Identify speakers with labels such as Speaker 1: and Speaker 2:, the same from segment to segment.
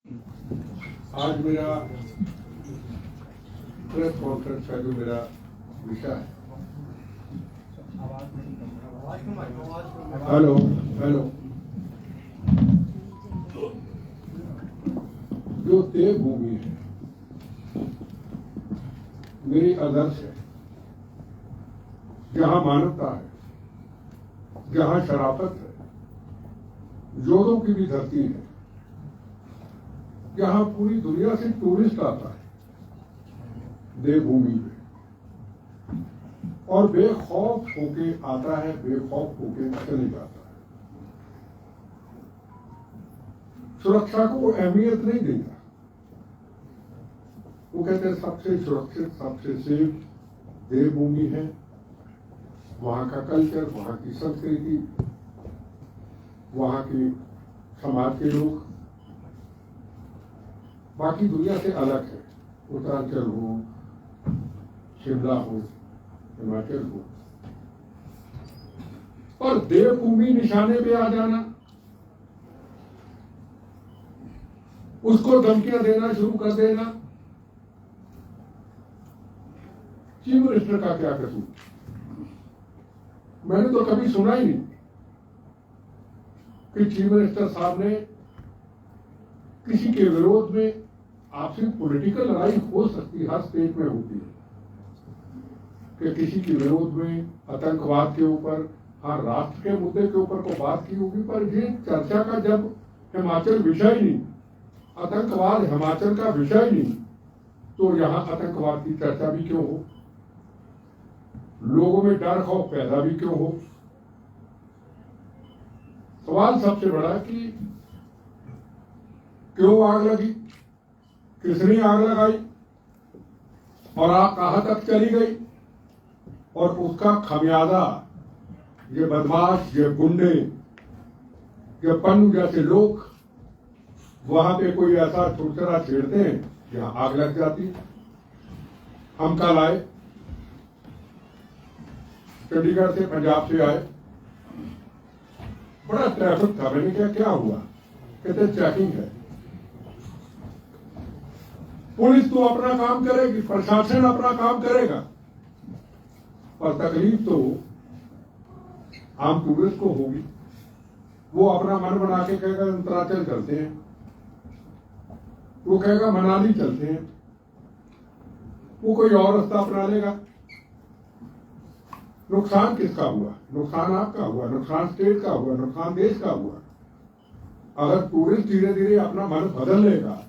Speaker 1: आज मेरा press conference का जो मेरा विषय है, हेलो हेलो, जो देवभूमि है मेरी आदर्श है, जहां मानवता है, जहां शराफत है, जोधों की भी धरती है, जहां पूरी दुनिया से टूरिस्ट आता है देवभूमि में, और बेखौफ होके आता है, बेखौफ होके चले जाता है। सुरक्षा को वो अहमियत नहीं देता। वो कहते हैं सबसे सुरक्षित, सबसे सेफ देवभूमि है। वहां का कल्चर, वहां की संस्कृति, वहां के समाज के लोग बाकी दुनिया से अलग है। उत्तरांचल हो, शिमला हो, हिमाचल हो, पर देवभूमि निशाने पे आ जाना, उसको धमकियां देना शुरू कर देना, चीफ मिनिस्टर का क्या कसूर? मैंने तो कभी सुना ही नहीं कि चीफ मिनिस्टर साहब ने किसी के विरोध में, आपसी पॉलिटिकल लड़ाई हो सकती, हर स्टेट में होती है, कि किसी के विरोध में आतंकवाद के ऊपर, हर राष्ट्र के मुद्दे के ऊपर को बात की होगी, पर ये चर्चा का जब हिमाचल विषय नहीं, आतंकवाद हिमाचल का विषय नहीं, तो यहां आतंकवाद की चर्चा भी क्यों हो? लोगों में डर खौफ पैदा भी क्यों हो? सवाल सबसे बड़ा कि क्यों आग लगी, किसने आग लगाई, और आग कहां तक चली गई, और उसका खमियाजा ये बदमाश, ये गुंडे, ये पन्नू जैसे लोग वहां पे कोई ऐसा छुरछुरा छेड़ते हैं, जहां आग लग जाती। हम कल आए, चंडीगढ़ से, पंजाब से आए, बड़ा ट्रैफिक था। मैंने कहा क्या हुआ? कहते चेकिंग है। पुलिस तो अपना काम करेगी, प्रशासन अपना काम करेगा, पर तकलीफ तो आम टूरिस्ट को होगी। वो अपना मन बना के कहेगा उत्तरांचल चलते हैं, वो कहेगा मनाली चलते हैं, वो कोई और रास्ता अपना लेगा। नुकसान किसका हुआ? नुकसान आपका हुआ, नुकसान स्टेट का हुआ, नुकसान देश का हुआ। अगर टूरिस्ट धीरे धीरे अपना मन बदल लेगा,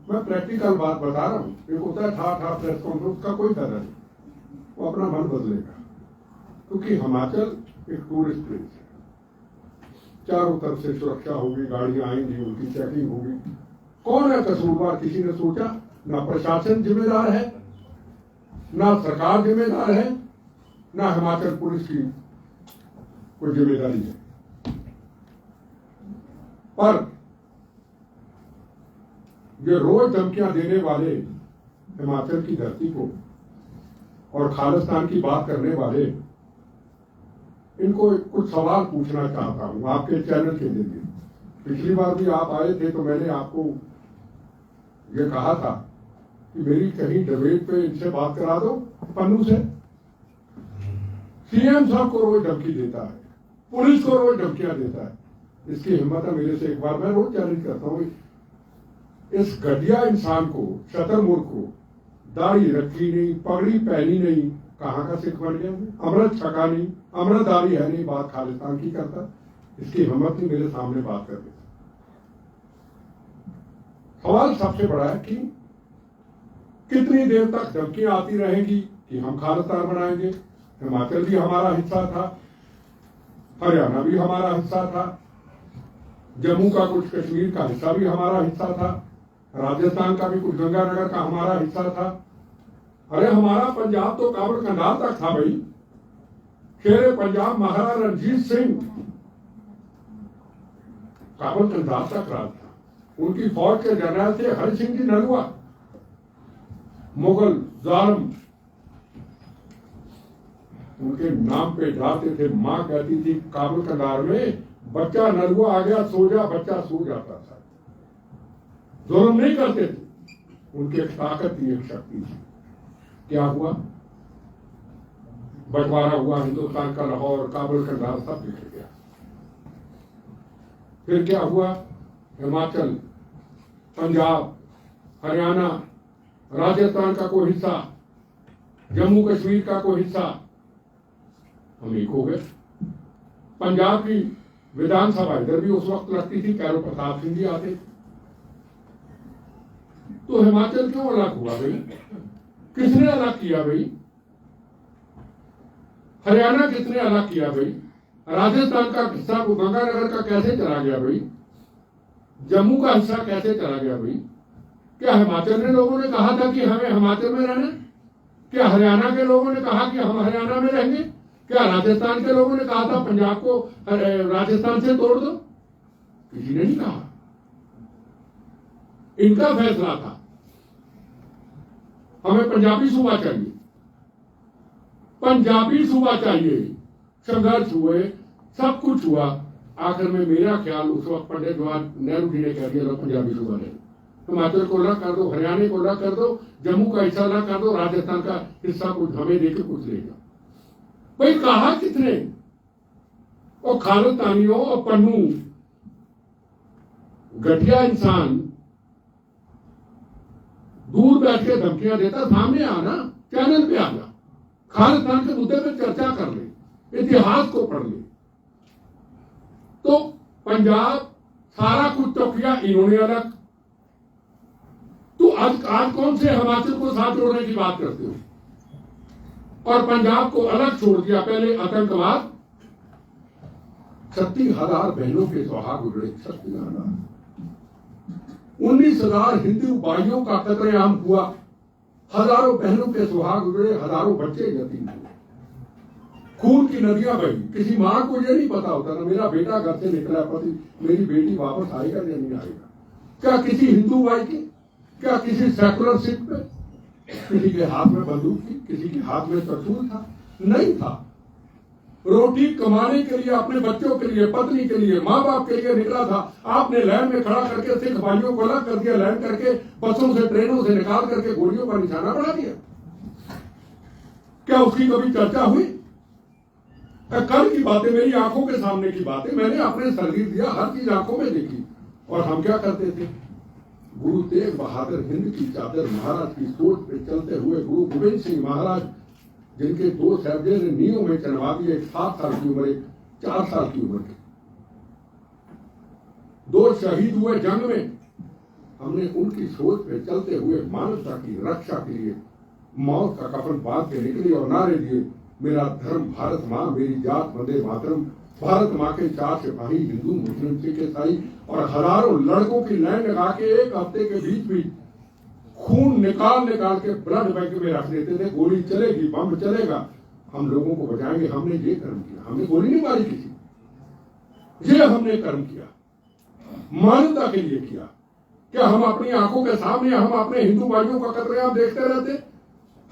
Speaker 1: मैं प्रैक्टिकल बात बता रहा हूं, एक होता है ठा प्रेस कॉन्फ्रेंस का कोई तरह नहीं, वो अपना मन बदलेगा, क्योंकि हिमाचल एक टूरिस्ट प्लेस है। चारों तरफ से सुरक्षा होगी, गाड़ियां आएंगी, उनकी चेकिंग होगी। कौन है कसूरवार? किसी ने सोचा? ना प्रशासन जिम्मेदार है, ना सरकार जिम्मेदार है, ना हिमाचल पुलिस की कोई जिम्मेदारी है। पर ये रोज धमकियां देने वाले हिमाचल की धरती को और खालिस्तान की बात करने वाले, इनको कुछ सवाल पूछना चाहता हूं आपके चैनल के जरिए। पिछली बार भी आप आए थे तो मैंने आपको ये कहा था कि मेरी कहीं डिबेट पे इनसे बात करा दो, पन्नू से। सीएम साहब को रोज धमकी देता है, पुलिस को रोज धमकियां देता है। इसकी हिम्मत है मेरे से एक बार, मैं रोज चैलेंज करता हूं, इस घटिया इंसान को, शतरमुर्ख को, दाढ़ी रखी नहीं, पगड़ी पहनी नहीं, कहां का सिख बन गया? अमृत छका नहीं, अमृतधारी है नहीं, बात खालिस्तान की करता। इसकी हिम्मत नहीं मेरे सामने बात करने। सवाल सबसे बड़ा है कि कितनी देर तक धमकियां आती रहेंगी कि हम खालिस्तान बनाएंगे? हिमाचल भी हमारा हिस्सा था, हरियाणा भी हमारा हिस्सा था, जम्मू का कुछ कश्मीर का हिस्सा भी हमारा हिस्सा था, राजस्थान का भी कुछ गंगानगर का हमारा हिस्सा था। अरे हमारा पंजाब तो काबल कंधार तक था भाई। शेरे पंजाब महाराजा रणजीत सिंह काबल कंधार तक राज था। उनकी फौज के जनरल थे हरि सिंह जी नलवा। मुगल जालिम उनके नाम पे जाते थे। मां कहती थी काबुल कंधार में बच्चा नलवा आ गया, सो जा, बच्चा सो जाता था। जुल्म नहीं करते थे, उनकी एक ताकत थी, एक शक्ति थी। क्या हुआ? बंटवारा हुआ, हिंदुस्तान का लाहौर, काबुल, कंधार सब बिखर गया। फिर क्या हुआ? हिमाचल, पंजाब, हरियाणा, राजस्थान का कोई हिस्सा, जम्मू कश्मीर का कोई हिस्सा, हम एक हो गए। पंजाब की विधानसभा इधर भी उस वक्त लगती थी, कैरो प्रताप सिंह जी आते। तो हिमाचल क्यों अलग हुआ भाई? किसने अलग किया भाई? हरियाणा किसने अलग किया भाई? राजस्थान का हिस्सा गंगानगर का कैसे चला गया भाई? जम्मू का हिस्सा कैसे चला गया भाई? क्या हिमाचल के लोगों ने कहा था कि हमें हिमाचल में रहना? क्या हरियाणा के लोगों ने कहा कि हम हरियाणा में रहेंगे? क्या राजस्थान के लोगों ने कहा था पंजाब को राजस्थान से तोड़ दो? किसी ने नहीं कहा। इनका फैसला था हमें पंजाबी सूबा चाहिए, पंजाबी सूबा चाहिए। संघर्ष हुए, सब कुछ हुआ। आखिर में मेरा ख्याल उस वक्त पंडित जवाहर नेहरू जी ने कह दिया लो पंजाबी सूबा ले, हिमाचल को अलग कर दो, हरियाणा को अलग कर दो, जम्मू का हिस्सा अलग कर दो, राजस्थान का हिस्सा कुछ हमें देके कुछ ले जाओ। भाई कहा कितने? और खालिस्तानियों और पन्नू घटिया इंसान दूर बैठ के धमकियां देता, सामने आना, चैनल पे आना, खालिस्तान के मुद्दे पे चर्चा कर ले, इतिहास को पढ़ ले। तो पंजाब सारा कुछ तो किया इन्होंने अलग। तो आज कौन से हिमाचल को साथ जोड़ने की बात करते हो? और पंजाब को अलग छोड़ दिया। पहले आतंकवाद, 36,000 बहनों के सुहाग उजड़े, 36,000, 19,000 हिंदू भाइयों का कत्लेआम हुआ, हजारों बहनों के सुहाग उजड़े, हजारों बच्चे यतीम हुए, खून की नदियां बही। किसी मां को यह नहीं पता होता ना मेरा बेटा घर से निकला, पति मेरी बेटी वापस आएगा या नहीं आएगा। क्या किसी हिंदू भाई की, क्या किसी सेकुलर सिख पे, किसी के हाथ में बंदूक थी, किसी के हाथ में तरतूल था? नहीं था। रोटी कमाने के लिए, अपने बच्चों के लिए, पत्नी के लिए, माँ बाप के लिए निकला था। आपने लाइन में खड़ा करके सिख भाइयों को अलग कर दिया, लाइन करके बसों से, ट्रेनों से निकाल करके गोलियों का निशाना बना दिया। क्या उसकी कभी चर्चा हुई? कल की बातें, मेरी आंखों के सामने की बातें, मैंने अपने शरीर दिया, हर चीज आंखों में देखी। और हम क्या करते थे? गुरु तेग बहादुर हिंद की चादर महाराज की सोच पे चलते हुए गुरु गोविंद सिंह महाराज, जिनके 2 साहबजादे ने नींव में चढ़वा दिए, 7 साल की उम्र, 4 साल की उम्र के, 2 शहीद हुए जंग में। हमने उनकी सोच पे चलते हुए मानवता की रक्षा के लिए मौत का कफन बांध के निकली और नारे दिए, मेरा धर्म भारत माँ, मेरी जात वंदे मातरम। भारत माँ के 4 सिपाही, हिंदू, मुस्लिम, सिख, ईसाई और हजारों लड़कों की लाइन लगा के 1 हफ्ते के बीच खून निकाल के ब्लड बैंक में रख देते थे। गोली चलेगी, बम चलेगा, हम लोगों को बचाएंगे। हमने ये कर्म किया, हमने गोली नहीं मारी किसी, ये हमने कर्म किया, मानवता के लिए किया। क्या हम अपनी आंखों के सामने हम अपने हिंदू भाइयों का कत्लेआम देखते रहते?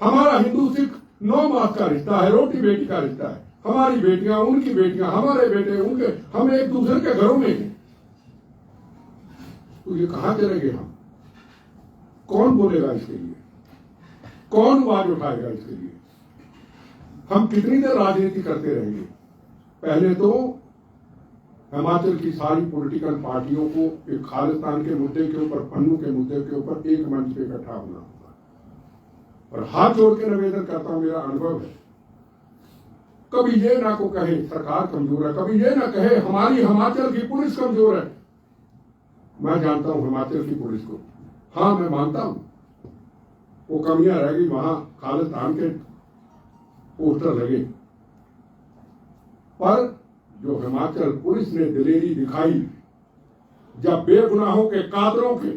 Speaker 1: हमारा हिंदू सिख 9 मास का रिश्ता है, रोटी बेटी का रिश्ता है। हमारी बेटियां, उनकी बेटियां, हमारे बेटे, उनके, हम एक दूसरे के घरों में हैं। तो ये कहां चलेंगे हम? कौन बोलेगा इसके लिए? कौन आवाज उठाएगा इसके लिए? हम कितनी देर राजनीति करते रहेंगे? पहले तो हिमाचल की सारी पॉलिटिकल पार्टियों को एक खालिस्तान के मुद्दे के ऊपर, पन्नू के मुद्दे के ऊपर एक मंच पे इकट्ठा होना होगा। और हाथ जोड़ के निवेदन करता हूं, मेरा अनुभव है, कभी ये ना को कहे सरकार कमजोर है, कभी ये ना कहे हमारी हिमाचल की पुलिस कमजोर है। मैं जानता हूं हिमाचल की पुलिस को, हाँ मैं मानता हूं वो कमियां रह गई, वहां खालिस्तान के पोस्टर लगे, पर जो हिमाचल पुलिस ने दिलेरी दिखाई, जब बेगुनाहों के कादरों के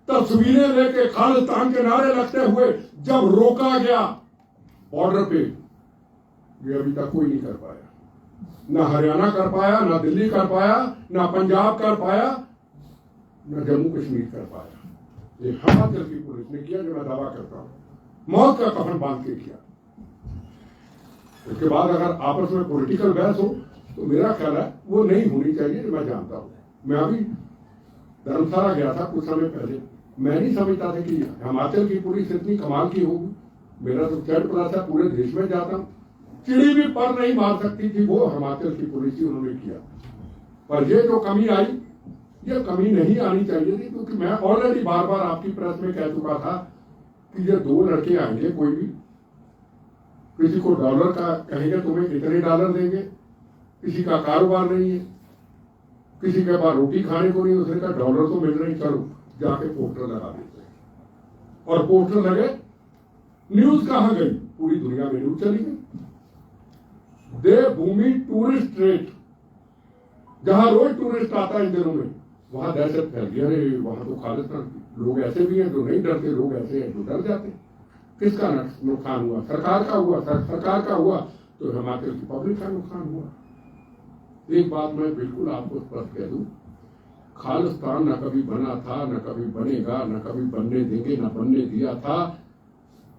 Speaker 1: तस्वीरें लेके खालिस्तान के नारे लगते हुए जब रोका गया बॉर्डर पे, ये अभी तक कोई नहीं कर पाया। ना हरियाणा कर पाया, ना दिल्ली कर पाया, ना पंजाब कर पाया, ना जम्मू कश्मीर कर पाया। ये हिमाचल की पुलिस ने किया, जो मैं दावा करता हूं, मौत का कफन बांध के किया। उसके बाद अगर आपस में पॉलिटिकल बहस हो तो मेरा ख्याल है वो नहीं होनी चाहिए, जो मैं जानता हूं। मैं अभी धर्मशाला गया था कुछ समय पहले, मैं नहीं समझता था कि हिमाचल की पुलिस इतनी कमाल की होगी। मेरा तो थर्ड क्लास है, पूरे देश में जाता हूँ, चिड़ी भी पर नहीं मार सकती थी, वो हिमाचल की पुलिस ही उन्होंने किया। पर ये जो कमी आई, ये कमी नहीं आनी चाहिए थी, क्योंकि मैं ऑलरेडी बार बार आपकी प्रेस में कह चुका था कि ये दो लड़के आएंगे, कोई भी किसी को डॉलर का कहेंगे तुम्हें इतने डॉलर देंगे, किसी का कारोबार नहीं है, किसी के पास रोटी खाने को नहीं, उसने कहा डॉलर तो मिल रहे, चलो जाके पोस्टर लगा देते हैं। और पोस्टर लगे, न्यूज कहां गई, पूरी दुनिया में न्यूज चली गई। देवभूमि टूरिस्ट ट्रेड, जहां रोज टूरिस्ट आता है इन दिनों में, वहां दहशत फैल गई। अरे वहां तो खालिस्तान लोग ऐसे भी हैं जो नहीं डरते, लोग ऐसे हैं जो डर जाते। किसका नुकसान हुआ? सरकार का हुआ। सरकार का हुआ तो हिमाचल की पब्लिक का नुकसान हुआ। एक बात मैं बिल्कुल आपको स्पष्ट कह दूं, खालिस्तान न कभी बना था, न कभी बनेगा, न कभी बनने देंगे, न बनने दिया था,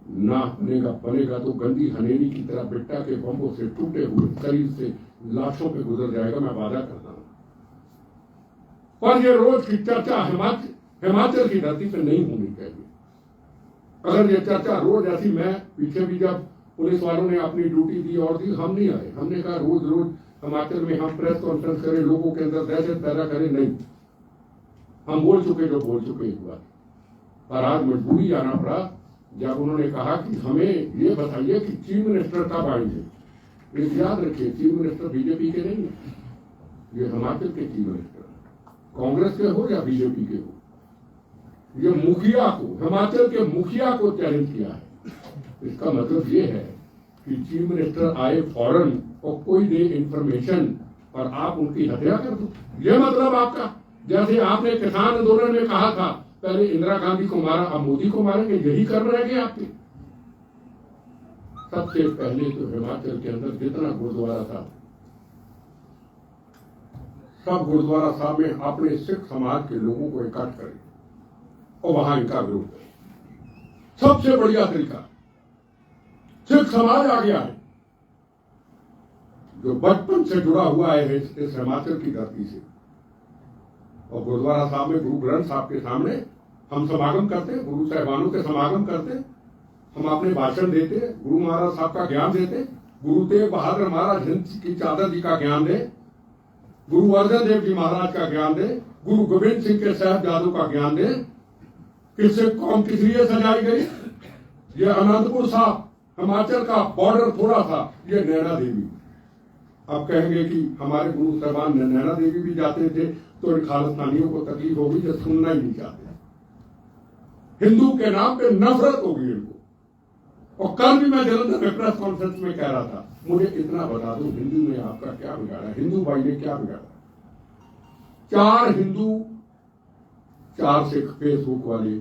Speaker 1: ना बनेगा। बनेगा तो गंदी हनेरी की तरह बिट्टा के बम्बों से टूटे हुए शरीर से लाशों पे गुजर जाएगा, मैं वादा करता हूं। पर ये रोज की चर्चा हिमाचल की धरती पे नहीं होनी चाहिए। अगर ये चर्चा रोज ऐसी, मैं पीछे भी जब पुलिस वालों ने अपनी ड्यूटी दी और दी, हम नहीं आए, हमने कहा रोज रोज हिमाचल में हम प्रेस कॉन्फ्रेंस करें, लोगों के अंदर दहशत पैदा करें, नहीं। हम बोल चुके जो बोल चुके एक बार। पर आज मजबूरी आना पड़ा जब उन्होंने कहा कि हमें ये बताइए कि चीफ मिनिस्टर कब आएंगे। एक याद रखिए, चीफ मिनिस्टर बीजेपी के नहीं है, ये हिमाचल के चीफ मिनिस्टर, कांग्रेस के हो या बीजेपी के हो। ये मुखिया को, हिमाचल के मुखिया को चैलेंज किया है। इसका मतलब ये है कि चीफ मिनिस्टर आए फौरन और कोई दे इंफॉर्मेशन और आप उनकी हत्या कर दो, ये मतलब आपका। जैसे आपने किसान आंदोलन में कहा था पहले इंदिरा गांधी को मारा, अब मोदी को मारेंगे, यही कर रहे हैं आपके। सबसे पहले तो हिमाचल के अंदर जितना गुरुद्वारा था, सब गुरुद्वारा साहब में अपने सिख समाज के लोगों को इकट्ठ करें और वहां इनका विरोध करें। सबसे बढ़िया तरीका, सिख समाज आ गया है जो बचपन से जुड़ा हुआ है इस हिमाचल की धरती से, और गुरुद्वारा साहब में गुरु ग्रंथ साहब के सामने हम समागम करते, गुरु साहिबानों के समागम करते, हम अपने भाषण देते, गुरु महाराज साहब का ज्ञान देते, गुरु तेग बहादुर महाराज हिंद की चादर जी का ज्ञान दे, गुरु अर्जन देव जी महाराज का ज्ञान दे, गुरु गोविंद सिंह के साहिबजादों का ज्ञान दे। किससे कौम किस लिए सजाई गई? ये अनंतपुर साहब, हिमाचल का बॉर्डर थोड़ा था, ये नैना देवी। अब कहेंगे कि हमारे गुरु साहबान नैना देवी भी जाते थे तो इन खालिस्तानियों को तकलीफ होगी, जो सुनना ही नहीं चाहते। हिंदू के नाम पे नफरत होगी इनको। और कल भी मैं जलंधर में प्रेस कॉन्फ्रेंस में कह रहा था, मुझे इतना बता दो हिंदू ने आपका क्या बिगाड़ा, हिंदू भाई ने क्या बिगाड़ा। 4 हिंदू 4 सिख फेसबुक वाले,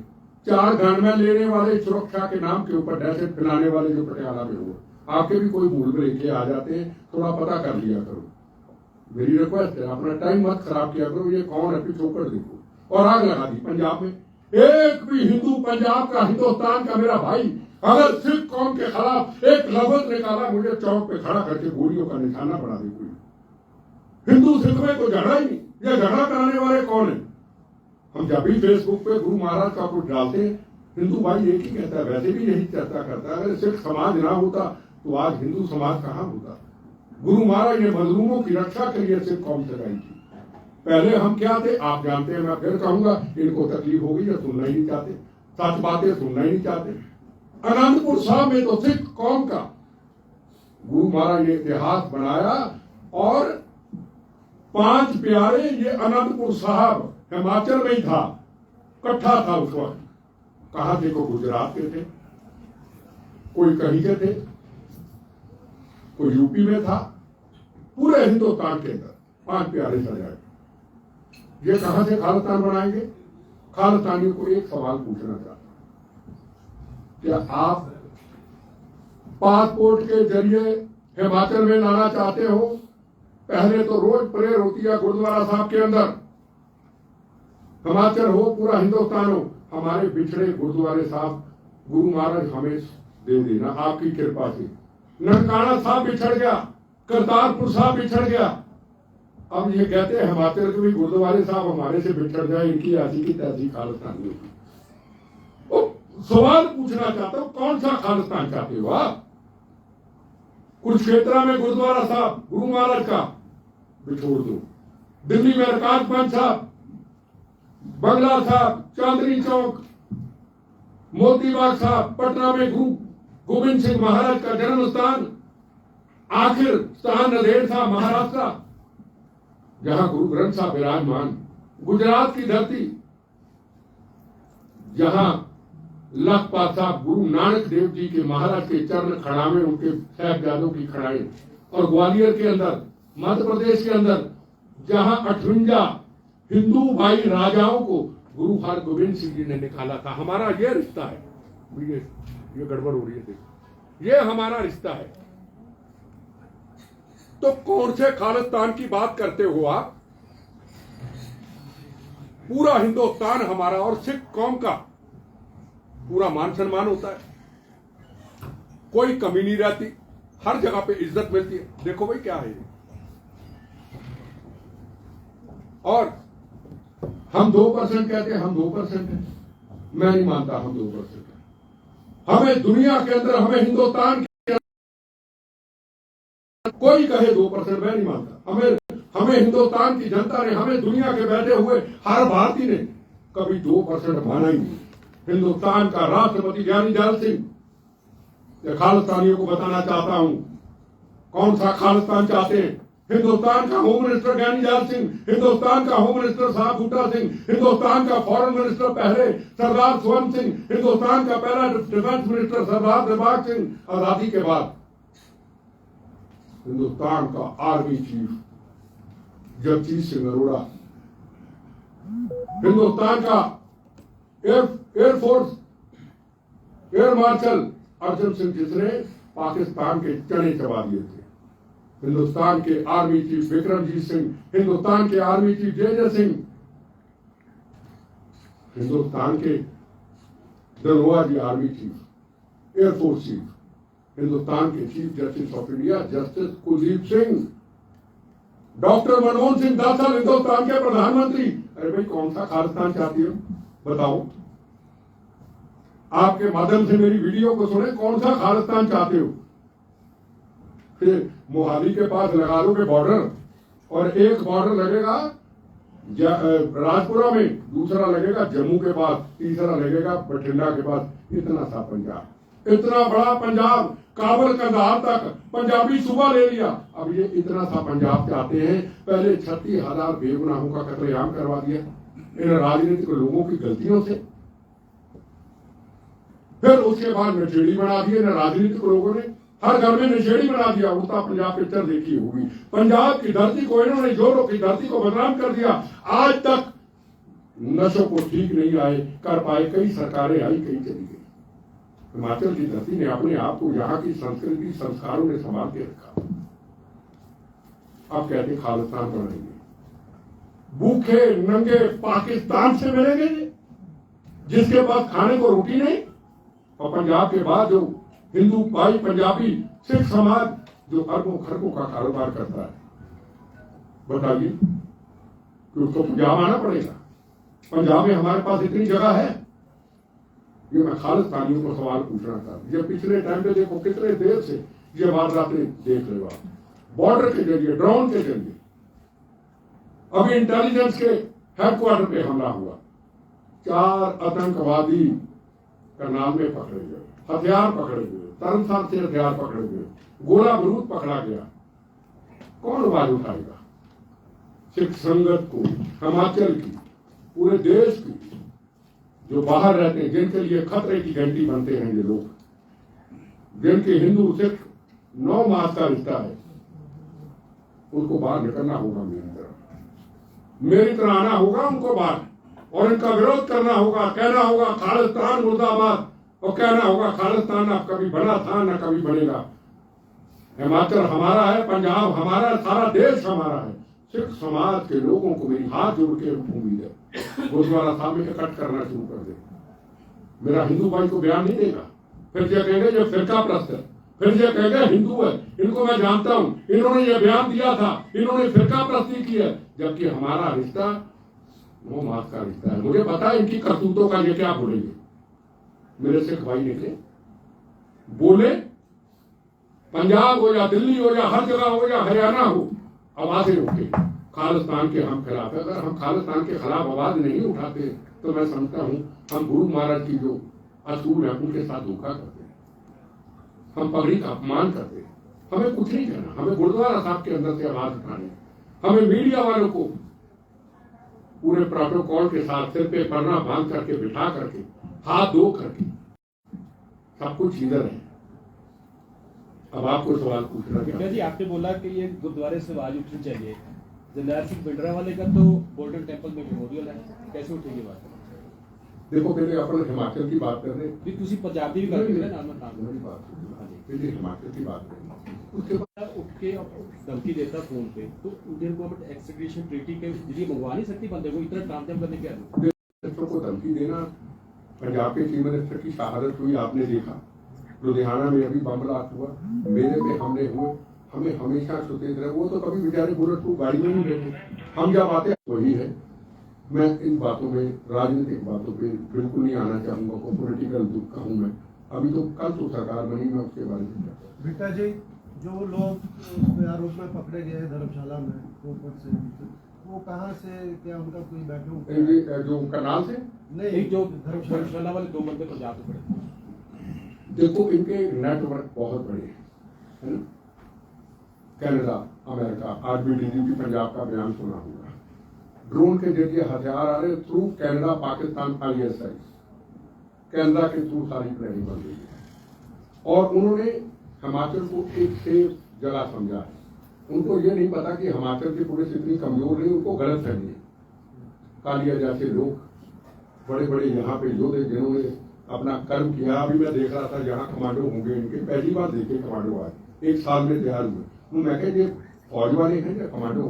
Speaker 1: 4 गनमैन लेने वाले, सुरक्षा के नाम के ऊपर दहशत फैलाने वाले जो पटियाला में हुए, आपके भी कोई भूल लेके आ जाते हैं, थोड़ा पता कर लिया करो। मेरी रिक्वेस्ट है, अपना टाइम मत खराब किया करो। ये कौन है पिछोकर देखो। और आग लगा दी पंजाब में। एक भी हिंदू पंजाब का, हिंदुस्तान का मेरा भाई अगर सिख कौम के खिलाफ एक लफ्ज निकाला, मुझे चौक पे खड़ा करके गोलियों का निशाना बना दे। कोई हिंदू सिख में कोई झगड़ा ही नहीं। ये झगड़ा कराने वाले कौन है? हम जब भी फेसबुक पे गुरु महाराज का कुछ डालते हैं, हिंदू भाई एक ही कहता है, वैसे भी यही चर्चा करता है, अगर सिख समाज ना होता तो आज हिंदू समाज कहां होता। गुरु महाराज ने मजलूमों की रक्षा के लिए सिख कौम चलाई थी। पहले हम क्या थे आप जानते हैं, मैं फिर कहूंगा, इनको तकलीफ होगी या सुनना ही नहीं चाहते, सच बातें सुनना ही नहीं चाहते। अनंतपुर साहब में तो सिख कौम का गुरु महाराज ने इतिहास बनाया, और 5 प्यारे ये अनंतपुर साहब हिमाचल में ही था, इकट्ठा था उस वक्त। कहां थे? कोई गुजरात के थे, कोई कहीं के थे, कोई यूपी में था, पूरे हिंदुस्तान के अंदर 5 प्यारे सजाए। ये कहां से खालिस्तान बनाएंगे? खालिस्तानियों को एक सवाल पूछना चाहता हूं, क्या आप पासपोर्ट के जरिए हिमाचल में लाना चाहते हो? पहले तो रोज प्रेयर होती है गुरुद्वारा साहब के अंदर, हिमाचल हो पूरा हिंदुस्तान हो, हमारे बिछड़े गुरुद्वारे साहब गुरु महाराज हमें दे देना आपकी कृपा से। ननकाना साहब बिछड़ गया, करतारपुर साहब बिछड़ गया, अब ये कहते हैं हिमाचल के भी गुरुद्वारे साहब हमारे से बिछड़ जाए, इनकी ऐसी की तैसी खालिस्तानी होगी। सवाल पूछना चाहता हूं, कौन सा खालिस्तान चाहते हो आप? कुरुक्षेत्र में गुरुद्वारा साहब गुरु महाराज का बिछोड़ दो, दिल्ली में अरकाज मंच साहब, बंगला साहब, चांदनी चौक, मोती बाग साहब, पटना में गुरु गोविंद सिंह महाराज का जन्म स्थान, आखिर स्थान नंदेड़ साहब महाराष्ट्र जहां गुरु ग्रंथ साहब विराजमान, गुजरात की धरती जहां लखपत साहब गुरु नानक देव जी के महाराज के चरण खड़ावे, उनके साहिबजादों की खड़ाई, और ग्वालियर के अंदर मध्य प्रदेश के अंदर जहां 58 हिंदू भाई राजाओं को गुरु हरगोविंद सिंह जी ने निकाला था। हमारा ये रिश्ता है, ये गड़बड़ हो रही है, देखो ये हमारा रिश्ता है। तो कौन से खालिस्तान की बात करते हो आप? पूरा हिंदुस्तान हमारा और सिख कौम का पूरा मान सम्मान होता है, कोई कमी नहीं रहती, हर जगह पे इज्जत मिलती है। देखो भाई क्या है ये। और हम 2% कहते हैं, हम 2% हैं, मैं नहीं मानता हम 2% हैं। हमें दुनिया के अंदर, हमें हिंदुस्तान के अंदर कोई कहे 2%, मैं नहीं मानता। हमें हिंदुस्तान की जनता ने, हमें दुनिया के बैठे हुए हर भारतीय ने कभी 2% माना ही नहीं। हिंदुस्तान का राष्ट्रपति ज्ञानी जैल सिंह, खालिस्तानियों को बताना चाहता हूं कौन सा खालिस्तान चाहते हैं। हिंदुस्तान का होम मिनिस्टर ज्ञानी जैल सिंह, हिंदुस्तान का होम मिनिस्टर साहब बूटा सिंह, हिंदुस्तान का फॉरेन मिनिस्टर पहले सरदार स्वर्ण सिंह, हिंदुस्तान का पहला डिफेंस मिनिस्टर सरदार दिलबाग सिंह आजादी के बाद, हिंदुस्तान का आर्मी चीफ जगजीत सिंह अरोड़ा, हिंदुस्तान का air force air marshal Arjun Singh, जिसने पाकिस्तान के चने चबा दिए थे, हिंदुस्तान के आर्मी चीफ विक्रमजीत सिंह, हिंदुस्तान के आर्मी चीफ जय सिंह, हिंदुस्तान के Dhanoa ji army chief, air force chief, Hindustan के chief justice of India justice Kuldeep Singh, doctor Manmohan Singh 10 साल हिंदुस्तान के प्रधानमंत्री। अरे भाई कौन सा खालिस्तान चाहती हो बताओ? आपके माध्यम से मेरी वीडियो को सुने, कौन सा खालिस्तान चाहते हो? फिर मोहाली के पास लगा दोगे बॉर्डर, और एक बॉर्डर लगेगा राजपुरा में, दूसरा लगेगा जम्मू के पास, तीसरा लगेगा बठिंडा के पास। इतना सा पंजाब, इतना बड़ा पंजाब, काबुल कंधार तक पंजाबी सूबा ले लिया। अब ये इतना सा पंजाब चाहते हैं। पहले 36,000 बेगुनाहों का कत्लेआम करवा दिया इन राजनीतिक लोगों की गलतियों से, फिर उसके बाद नशेड़ी बना दिए इन राजनीतिक लोगों ने, हर घर में नशेड़ी बना दिया। उड़ता पंजाब पिक्चर देखी होगी, पंजाब की धरती को इन्होंने, जोरों की धरती को बदनाम कर दिया। आज तक नशों को ठीक नहीं आए कर पाए, कई सरकारें आई, कई चली गई। हिमाचल की धरती ने अपने आप को, यहाँ की संस्कृति संस्कारों ने संभाल के रखा। अब कहते खालिस्तान बनाएंगे, भूखे नंगे पाकिस्तान से मिलेंगे जिसके पास खाने को रोटी नहीं। और पंजाब के बाद जो हिंदू भाई पंजाबी सिख समाज जो अरबों खरबों का कारोबार करता है, बताइए कि उसको पंजाब आना पड़ेगा? पंजाब में हमारे पास इतनी जगह है? ये मैं खालिस्तानियों को सवाल पूछना चाहता। ये पिछले टाइम पे देखो कितने देर से ये वारदातें देख रहे हो आप, बॉर्डर के जरिए, ड्रोन के जरिए। अभी इंटेलिजेंस के हेडक्वार्टर पे हमला हुआ, 4 आतंकवादी करनाल में पकड़े गए, हथियार पकड़े गए, तरनतार से हथियार पकड़े गए, गोला बारूद पकड़ा गया। कौन आवाज उठाएगा? सिख संगत को, हिमाचल की, पूरे देश की, जो बाहर रहते हैं, जिनके लिए खतरे की घंटी बनते हैं ये लोग, जिनके हिंदू सिख 9 मास का रिश्ता है, उनको बाहर निकलना होगा। मेरी तरह आना होगा उनको बाहर, और इनका विरोध करना होगा, कहना होगा खालिस्तान मुर्दाबाद, और कहना होगा खालिस्तान अब कभी बना था न कभी बनेगा। हिमाचल हमारा है, पंजाब हमारा है, सारा देश हमारा है। सिख समाज के लोगों को मेरी हाथ जोड़ के उम्मीद है, गुरुद्वारा साहब में इकट्ठ करना शुरू कर दे। मेरा हिंदू भाई को बयान नहीं देगा, फिर क्या कहेंगे? जो फिरका प्रस्त है, फिर ये कहेगा हिंदू है, इनको मैं जानता हूं, इन्होंने ये बयान दिया था, इन्होंने फिरका प्रस्ती की है, जबकि हमारा रिश्ता वो मास का रिश्ता है। मुझे पता है इनकी करतूतों का ये क्या बोलेंगे। मेरे सिख भाई निकले, बोले, पंजाब हो या दिल्ली हो या हर जगह हो या हरियाणा हो, आवाजें उठे खालिस्तान के हम खिलाफ है। अगर हम खालिस्तान के खिलाफ आवाज नहीं उठाते तो मैं समझता हूं हम गुरु महाराज की जो असूल है उनके साथ धोखा करते हैं, हम पगड़ी का अपमान करते हैं। हमें कुछ नहीं करना, हमें गुरुद्वारा साहब के अंदर से आवाज उठानी, हमें मीडिया वालों को पूरे प्रोटोकॉल के साथ सिर पे पन्ना बांध करके बिठा करके हाथ धो करके सब कुछ इधर है। अब आपको सवाल पूछना
Speaker 2: क्या जी, आपने बोला कि ये गुरुद्वारे से आवाज उठनी चाहिए, जरनैल सिंह भिंडरा वाले का तो गोल्डन टेम्पल में मेमोरियल है, कैसे उठेगी बात?
Speaker 1: देखो पहले अपन हिमाचल की बात कर रहे हैं,
Speaker 2: ਤੁਸੀਂ ਪੰਜਾਬੀ भी करते हैं ना
Speaker 1: मेरी बात पहले हिमाचल की बात करें, उसके बाद
Speaker 2: उठ के धमकी देता फोन पे, तो इंडियन गवर्नमेंट एक्सट्रेडिशन ट्रीटी के जरिए मंगवा नहीं सकती बंदे को, इतना तामझाम करने क्या
Speaker 1: मिनिस्टर को धमकी देना। पंजाब के चीफ मिनिस्टर की शहादत हुई, आपने देखा लुधियाना में अभी बम ब्लास्ट हुआ, मेरे पे हमले हुए, हमें हमेशा सुचेत रहे। वो तो कभी बेचारे बुलेट प्रूफ गाड़ी में नहीं बैठे, हम जब आते वही है। मैं इन बातों में, राजनीतिक बातों पे बिल्कुल नहीं आना चाहूंगा, को पॉलिटिकल दुख का हूं मैं। अभी तो कल तो सरकार बनी, मैं उसके बारे में
Speaker 3: बेटा जी, जो लोग आरोप में पकड़े गए धर्मशाला में ऊपर से, वो कहाँ से, क्या उनका कोई बैकग्राउंड?
Speaker 1: जो करनाल से
Speaker 2: नहीं, जो धर्मशाला वाले 2 बंदे पंजाब से पड़े।
Speaker 1: देखो इनके नेटवर्क बहुत बड़े है ना, कनाडा, अमेरिका, आज भी डीजीपी पंजाब का बयान सुना होगा, ड्रोन के जरिए हथियार आ रहे through Canada, Pakistan, ISI, Canada के थ्रू सारी प्लानिंग बन रही है। और उन्होंने हिमाचल को एक सेफ जगह समझा है। उनको ये नहीं पता कि हिमाचल की पुलिस इतनी कमजोर नहीं, उनको गलत फहमी है। कालिया जैसे लोग बड़े बड़े यहाँ पे योद्धे जिन्होंने अपना कर्म किया, अभी मैं देख रहा था यहाँ कमांडो होंगे इनके, पहली बार देखे कमांडो आए, 1 साल में तैयार हुए। मैं कह ये फौज वाले हैं या कमांडो,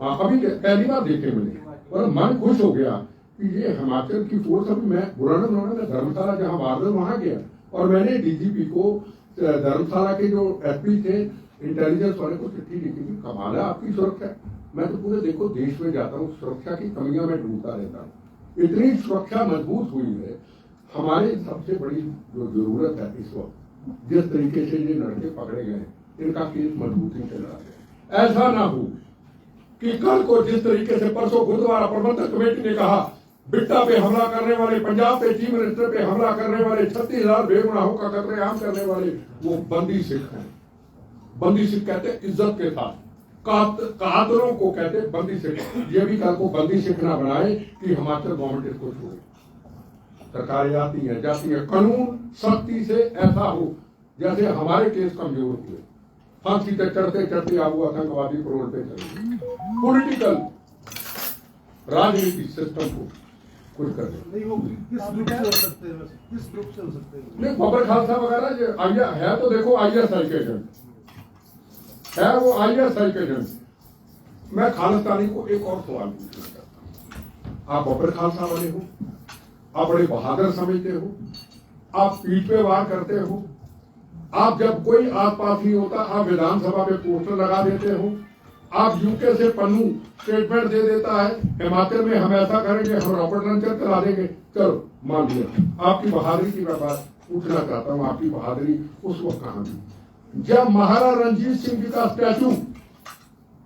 Speaker 1: अभी पहली बार देखे मैंने, और मन खुश हो गया कि ये हिमाचल की फोर्स। अभी मैं बुरा न माना, मैं धर्मशाला जहाँ वारदात वहां गया और मैंने डीजीपी को, धर्मशाला के जो SP थे इंटेलिजेंस वाले को चिट्ठी लिखी थी, कमाल है आपकी सुरक्षा। मैं तो पूरे देखो देश में जाता हूँ, सुरक्षा की कमियां में ढूंढता रहता हूँ, इतनी सुरक्षा मजबूत हुई है। हमारी सबसे बड़ी जो जरूरत है इस वक्त, जिस तरीके से ये लड़के पकड़े गए, इनका केस मजबूती से लड़ा जाए। ऐसा ना हो कि कल को जिस तरीके से परसों गुरुद्वारा प्रबंधक कमेटी ने कहा, बिट्टा पे हमला करने वाले, पंजाब पे चीफ मिनिस्टर पे हमला करने वाले, 36,000 बेगुनाहों का कत्लेआम करने वाले वो बंदी सिख हैं। बंदी सिख कहते हैं इज्जत के साथ, कातलों को कहते हैं बंदी सिख। ये भी कल को बंदी सिख ना बनाए कि हिमाचल गवर्नमेंट इसको छोड़े। सरकारें आती है जाती है, कानून सख्ती से ऐसा हो जैसे हमारे केस कमजोर हुए, फांसी तक चढ़ते चढ़ते आबू आतंकवादी प्रोल पे चले, पॉलिटिकल राजनीतिक सिस्टम को कुछ कर दे।
Speaker 3: नहीं, वो किस ग्रुप से हो सकते हैं, किस ग्रुप से हो सकते हैं?
Speaker 1: नहीं, बबर खालसा वगैरह है तो देखो ISI के एजेंट है, वो ISI के एजेंट। मैं खालिस्तानी को एक और सवाल पूछना चाहता हूँ, आप बबर खालसा वाले हो, आप बड़े बहादुर समझते हो, आप पीठ पे वार करते हो, आप जब कोई आसपास नहीं होता आप विधानसभा में पोस्टर लगा देते हो, आप UK से पन्नू स्टेटमेंट दे देता है, हिमाचल में हम ऐसा करेंगे, हम रॉकेट लॉन्चर चला देंगे, चलो मान लिया। आपकी बहादुरी की मैं बात पूछना चाहता हूँ, आपकी बहादुरी उस वक्त कहाँ थी जब महाराजा रणजीत सिंह जी का स्टैचू,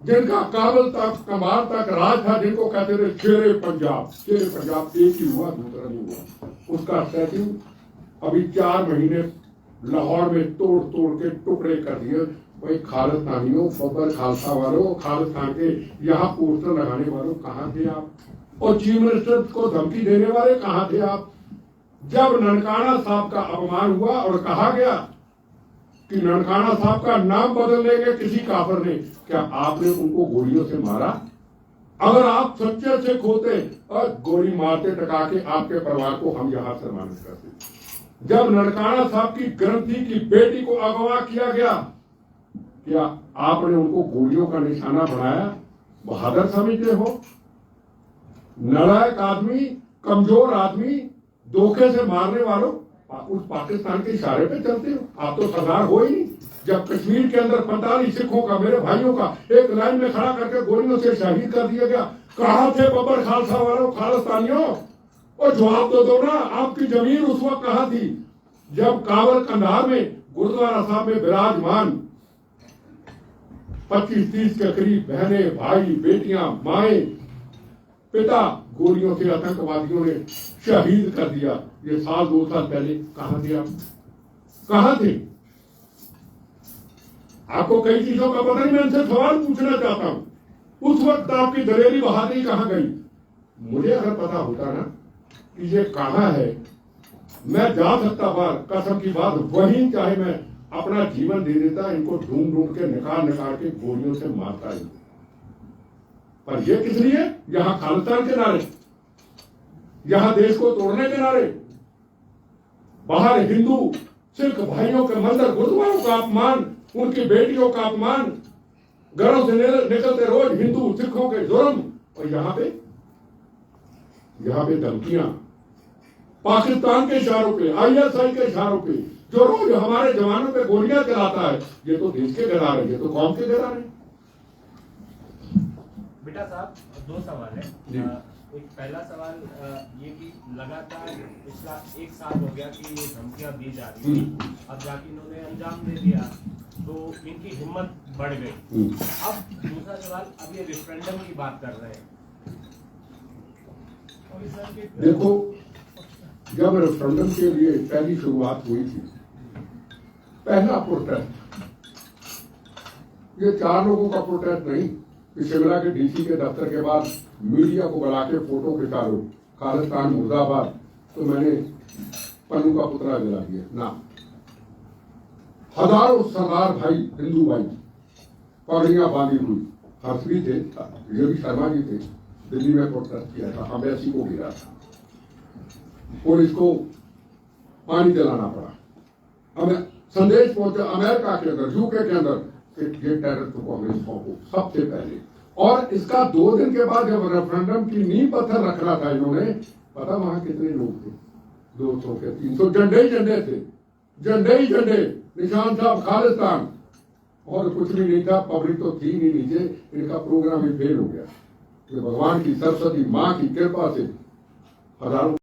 Speaker 1: जिनका काबल तक कमाल तक राज था, जिनको कहते थे शेरे पंजाब, शेरे पंजाब एक ही हुआ, दूसरा नहीं हुआ, उसका स्टैचू अभी 4 महीने लाहौर में तोड़ तोड़ के टुकड़े कर दिए। वही खालिस्तानियों, बबर खालसा वालों, खालिस्तान के यहाँ पोस्टर लगाने वालों कहाँ थे आप? और चीफ मिनिस्टर को धमकी देने वाले कहाँ थे आप? जब ननकाना साहब का अपमान हुआ और कहा गया कि ननकाना साहब का नाम बदल देंगे किसी काफिर ने, क्या आपने उनको गोलियों से मारा? अगर आप सच्चे सिख होते और गोली मारते टका के आपके परिवार को हम यहाँ सम्मानित करते। जब ननकाना साहब की ग्रंथी की बेटी को अगवा किया गया, क्या आपने उनको गोलियों का निशाना बनाया? बहादुर समझते हो? नालायक आदमी, कमजोर आदमी, धोखे से मारने वालों, उस पाकिस्तान के इशारे पे चलते हो? आप तो सरदार हो ही नहीं। जब कश्मीर के अंदर 45 सिखों का, मेरे भाइयों का एक लाइन में खड़ा करके गोलियों से शहीद कर दिया गया, कहां थे बब्बर खालसा वालों, खालिस्तानियों? और जवाब तो दो ना, आपकी जमीन उस वक्त कहां थी जब काबल कंधार में गुरुद्वारा साहब में विराजमान 25-30 के करीब बहनें, भाई, बेटियां, माएं, पिता गोलियों से आतंकवादियों ने शहीद कर दिया? ये 2 साल पहले कहां थे आप? कहां थे? आपको कई चीजों का पता नहीं, मैं इनसे सवाल पूछना चाहता हूं। उस वक्त आपकी दलेरी बहादुरी कहां गई? मुझे अगर पता होता ना कि ये कहां है, मैं जा सकता बार, कसम की बात, वहीं चाहे मैं अपना जीवन दे देता, इनको ढूंढ ढूंढ के निकाल के गोलियों से मारता ही। पर ये किस लिए? यहां खालिस्तान के नारे, यहां देश को तोड़ने के नारे, बाहर हिंदू सिख भाइयों के मंदिर गुरुद्वारों का अपमान, उनकी बेटियों का अपमान, घरों से निकलते रोज हिंदू सिखों के जुर्म, और यहां पे धमकियां पाकिस्तान के इशारों पे, ISI के इशारों पे, जो रोज हमारे जवानों पे गोलियां चलाता है। ये तो देश के गदार है, ये तो कौम के गदार है।
Speaker 4: बेटा साहब, 2 सवाल
Speaker 1: जी।
Speaker 4: है। एक पहला सवाल ये कि लगातार पिछला 1 साल हो गया कि ये धमकियां दी जा रही थी, अब जाके इन्होंने अंजाम दे दिया तो इनकी हिम्मत बढ़ गई। अब दूसरा सवाल, अब ये रेफरेंडम की बात कर रहे हैं।
Speaker 1: देखो, जब रेफरेंडम के लिए पहली शुरुआत हुई थी, पहला प्रोटेस्ट, ये 4 लोगों का प्रोटेस्ट नहीं कि शिमला के DC के दफ्तर के बाद मीडिया को बुला के फोटो खिंचा लो, खालिस्तान मुर्दाबाद, तो मैंने पन्नू का पुतला जला दिया ना। हजारों सरदार भाई, हिंदू भाई, पगड़ियां बांधी हुई, हर्षवी थे, ये भी शर्मा जी थे, दिल्ली में प्रोटेस्ट किया था, अम्बेसी को गिरा था, पुलिस को पानी दिलाना पड़ा, हमें संदेश पहुंचा अमेरिका के अंदर, UK के अंदर, ये टेररिस्ट को हमें सौंपो सबसे पहले। और इसका 2 दिन के बाद जब रेफरेंडम की नींव पत्थर रखना था इन्होंने, पता वहां कितने लोग थे? 200 के 300 झंडे ही झंडे थे, झंडे ही झंडे, निशान साहब खालिस्तान, और कुछ भी नहीं था। पब्लिक तो थी नहीं नीचे, इनका प्रोग्राम ही फेल हो गया। भगवान की सरस्वती माँ की कृपा से हजारों